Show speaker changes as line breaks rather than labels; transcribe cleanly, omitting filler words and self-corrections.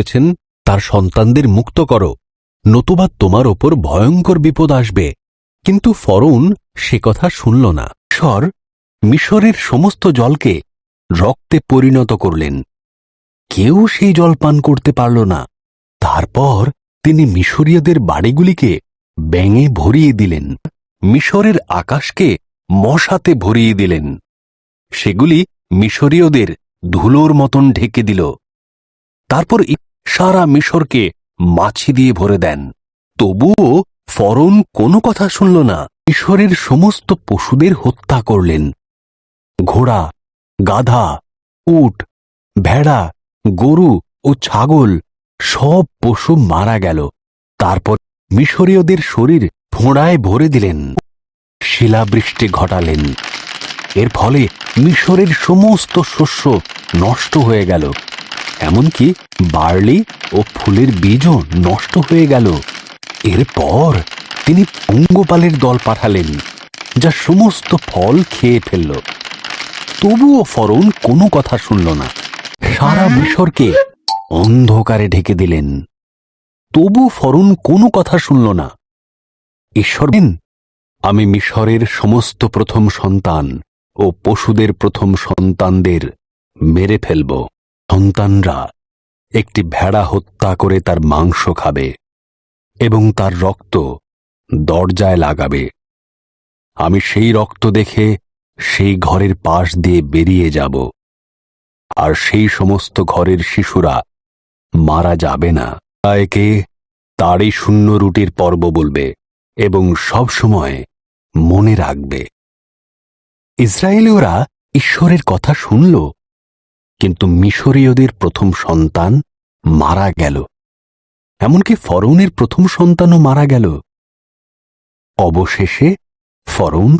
বলেছেন, তার সন্তানদের মুক্ত করো, নতুবা তোমার ওপর ভয়ঙ্কর বিপদ আসবে। কিন্তু ফরৌন সে কথা শুনল না। ঈশ্বর মিশরের সমস্ত জলকে রক্তে পরিণত করলেন। কেউ সেই জল পান করতে পারল না। তারপর তিনি মিশরীয়দের বাড়িগুলিকে ব্যাঙে ভরিয়ে দিলেন, মিশরের আকাশকে মশাতে ভরিয়ে দিলেন। সেগুলি মিশরীয়দের ধুলোর মতন ঢেকে দিল। তারপর সারা মিশরকে মাছি দিয়ে ভরে দেন। তবুও ফরৌন কোনো কথা শুনল না। মিশরের সমস্ত পশুদের হত্যা করলেন। ঘোড়া, গাধা, উট, ভেড়া, গরু ও ছাগল সব পশু মারা গেল। তারপর মিশরীয়দের শরীর ফোঁড়ায় ভরে দিলেন, শিলাবৃষ্টি ঘটালেন। এর ফলে মিশরের সমস্ত শস্য নষ্ট হয়ে গেল, এমনকি বার্লি ও ফুলের বীজও নষ্ট হয়ে গেল। এরপর তিনি পঙ্গপালের দল পাঠালেন, যা সমস্ত ফল খেয়ে ফেলল। তবুও ফরৌন কোনো কথা শুনল না। সারা মিশরকে অন্ধকারে ঢেকে দিলেন। তবু ফরৌন কোনো কথা শুনল না। ঈশ্বর বলেন, আমি মিশরের সমস্ত প্রথম সন্তান ও পশুদের প্রথম সন্তানদের মেরে ফেলব। সন্তানরা একটি ভেড়া হত্যা করে তার মাংস খাবে এবং তার রক্ত দরজায় লাগাবে। আমি সেই রক্ত দেখে সেই ঘরের পাশ দিয়ে বেরিয়ে যাব, আর সেই সমস্ত ঘরের শিশুরা মারা যাবে না। একে তারই শূন্য রুটির পর্ব বলবে এবং সব সময় মনে রাখবে। ইসরায়েলীয়রা ঈশ্বরের কথা শুনল, কিন্তু মিশরীয়দের প্রথম সন্তান মারা গেল। এমনকি ফরৌনের প্রথম সন্তানও মারা গেল। অবশেষে ফরৌন